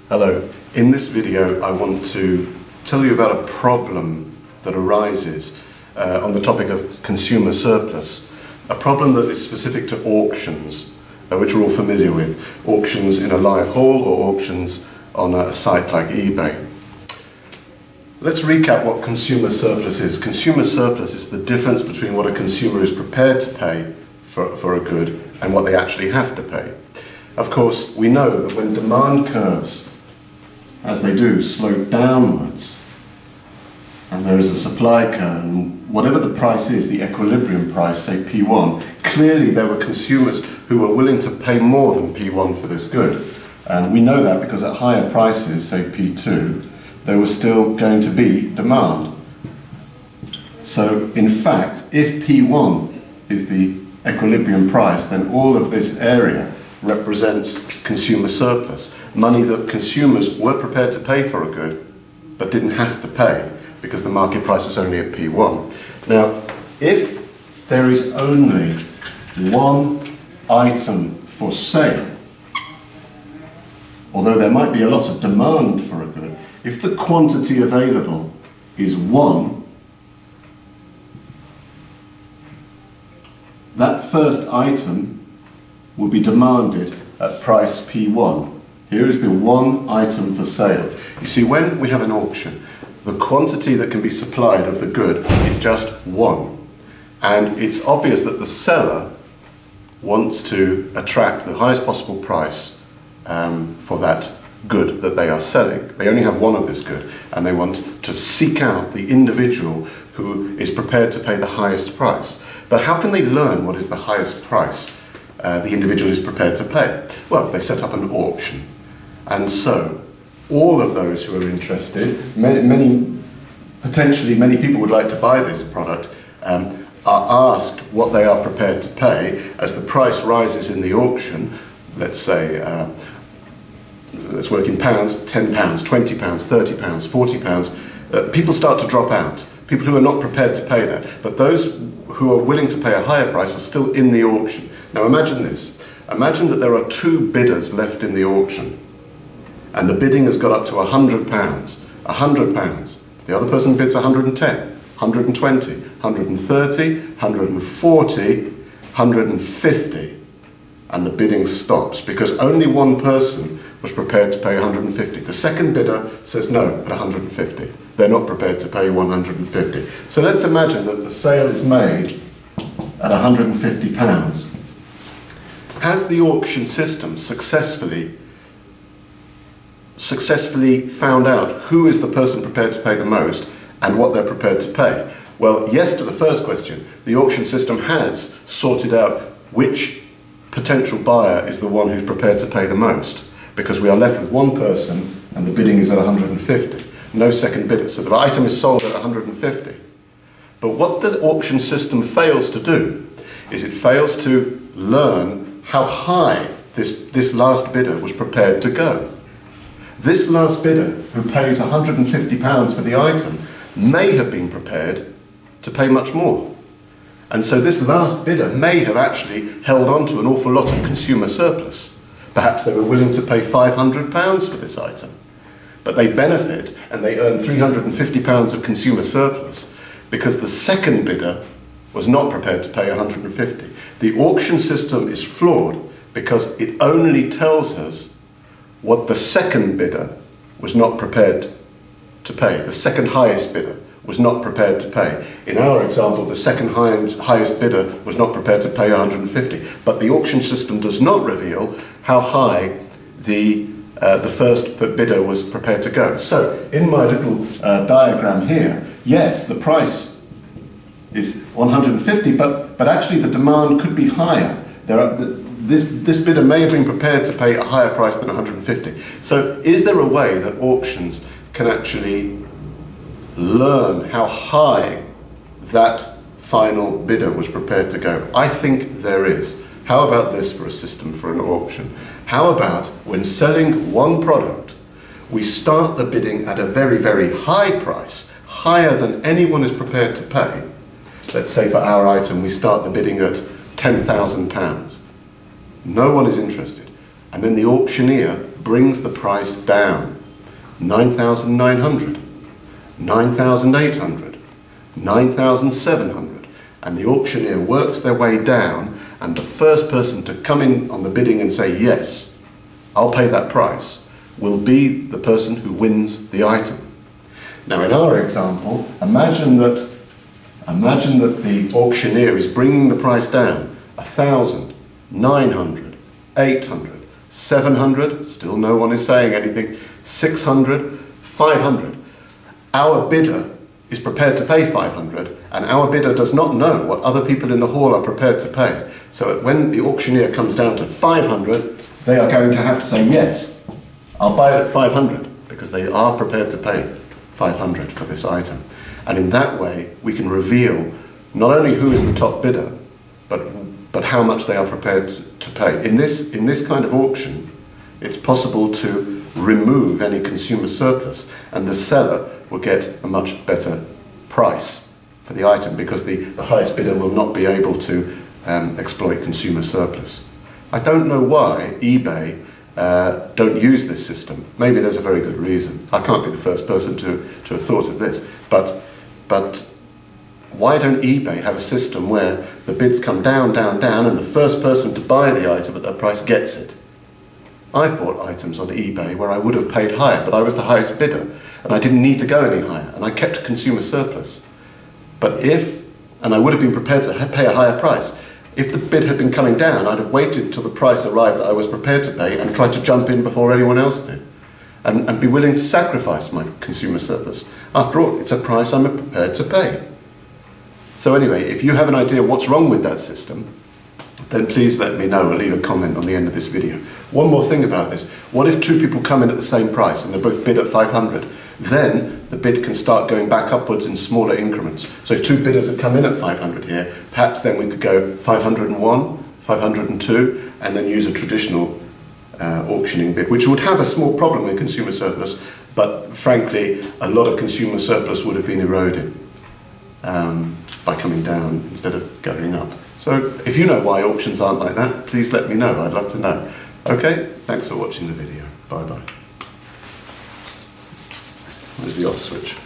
Hello. In this video I want to tell you about a problem that arises on the topic of consumer surplus. A problem that is specific to auctions, which we're all familiar with. Auctions in a live hall or auctions on a site like eBay. Let's recap what consumer surplus is. Consumer surplus is the difference between what a consumer is prepared to pay for a good and what they actually have to pay. Of course, we know that when demand curves, as they do, slope downwards, and there is a supply curve, and whatever the price is, the equilibrium price, say P1, clearly there were consumers who were willing to pay more than P1 for this good. And we know that because at higher prices, say P2, there was still going to be demand. So in fact, if P1 is the equilibrium price, then all of this area represents consumer surplus, money that consumers were prepared to pay for a good but didn't have to pay because the market price was only at P1. Now, if there is only one item for sale, although there might be a lot of demand for a good, if the quantity available is 1, that first item will be demanded at price P1. Here is the one item for sale. You see, when we have an auction, the quantity that can be supplied of the good is just 1. And it's obvious that the seller wants to attract the highest possible price for that good that they are selling. They only have one of this good, and they want to seek out the individual who is prepared to pay the highest price. But how can they learn what is the highest price the individual is prepared to pay? Well, they set up an auction. And so, all of those who are interested, potentially many people would like to buy this product, are asked what they are prepared to pay. As the price rises in the auction, let's say, let's work in pounds, £10, £20, £30, £40, people start to drop out. People who are not prepared to pay that. But those who are willing to pay a higher price are still in the auction. Now imagine this. Imagine that there are 2 bidders left in the auction, and the bidding has got up to £100, £100. The other person bids 110, 120, 130, 140, 150, and the bidding stops because only one person was prepared to pay 150. The second bidder says no at 150. They're not prepared to pay 150. So let's imagine that the sale is made at £150. Has the auction system successfully found out who is the person prepared to pay the most and what they're prepared to pay? Well, yes to the first question. The auction system has sorted out which potential buyer is the one who's prepared to pay the most, because we are left with one person and the bidding is at 150. No second bidder. So the item is sold at 150. But what the auction system fails to do is it fails to learn how high this last bidder was prepared to go. This last bidder, who pays £150 for the item, may have been prepared to pay much more. And so this last bidder may have actually held on to an awful lot of consumer surplus. Perhaps they were willing to pay £500 for this item. But they benefit and they earn £350 of consumer surplus because the second bidder was not prepared to pay 150. The auction system is flawed because it only tells us what the second bidder was not prepared to pay. The second highest bidder was not prepared to pay. In our example, the second highest bidder was not prepared to pay 150. But the auction system does not reveal how high the first bidder was prepared to go. So, in my little diagram here, yes, the price is 150, but actually the demand could be higher. This bidder may have been prepared to pay a higher price than 150. So is there a way that auctions can actually learn how high that final bidder was prepared to go? I think there is. How about this for a system for an auction? How about when selling one product, we start the bidding at a very, very high price, higher than anyone is prepared to pay. Let's say for our item we start the bidding at £10,000. No one is interested. and then the auctioneer brings the price down. 9,900, 9,800, 9,700, and the auctioneer works their way down, and the first person to come in on the bidding and say, yes, I'll pay that price, will be the person who wins the item. Now in our example, imagine that the auctioneer is bringing the price down 1,000, 900, 800, 700, still no one is saying anything, 600, 500. Our bidder is prepared to pay 500, and our bidder does not know what other people in the hall are prepared to pay. So when the auctioneer comes down to 500, they are going to have to say, yes, I'll buy it at 500, because they are prepared to pay 500 for this item. And in that way, we can reveal not only who is the top bidder, but how much they are prepared to pay. In this kind of auction, it's possible to remove any consumer surplus, and the seller will get a much better price for the item, because the highest bidder will not be able to exploit consumer surplus. I don't know why eBay don't use this system. Maybe there's a very good reason. I can't be the first person to have thought of this, but why don't eBay have a system where the bids come down, down, down, and the first person to buy the item at that price gets it? I've bought items on eBay where I would have paid higher, but I was the highest bidder, and I didn't need to go any higher, and I kept consumer surplus. But and I would have been prepared to pay a higher price, if the bid had been coming down, I'd have waited till the price arrived that I was prepared to pay and tried to jump in before anyone else did, and be willing to sacrifice my consumer surplus. After all, it's a price I'm prepared to pay. So anyway, if you have an idea what's wrong with that system, then please let me know or leave a comment on the end of this video. One more thing about this. What if two people come in at the same price and they both bid at 500? Then the bid can start going back upwards in smaller increments. So if two bidders have come in at 500 here, perhaps then we could go 501, 502, and then use a traditional auctioning bid, which would have a small problem with consumer surplus, but frankly, a lot of consumer surplus would have been eroded by coming down instead of going up. So if you know why auctions aren't like that, please let me know. I'd love to know. Okay, thanks for watching the video. Bye bye. Where's the off switch?